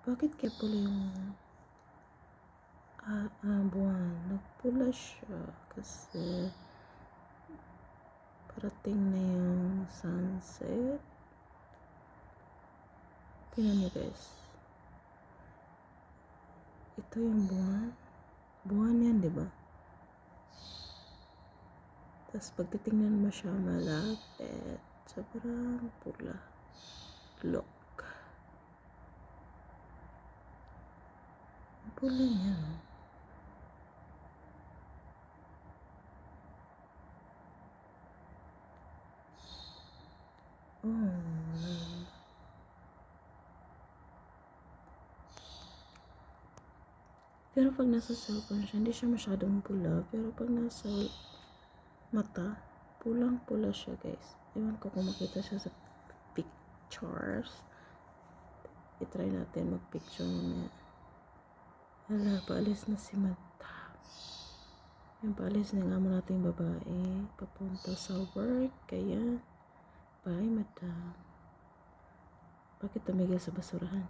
Bakit kaya pula yung buwan? Nagpula siya kasi parating na yung sunset. Tingnan niyo guys. Ito yung buwan. Buwan yan, di ba? Tapos pagtitingnan mo siya malapit, sobrang pula. Look. Pula niya, no? Oh. Pero pag nasa cellphone siya, hindi siya masyadong pula. Pero pag nasa mata, pulang-pula siya, guys. Ewan ko kung makita siya sa pictures. I-try natin mag-picture mamaya. Hala, paalis na si Madam. Yung paalis na nga mo natin babae. Papunta sa work. Kaya, bye, Madam. Bakit tumigil sa basurahan?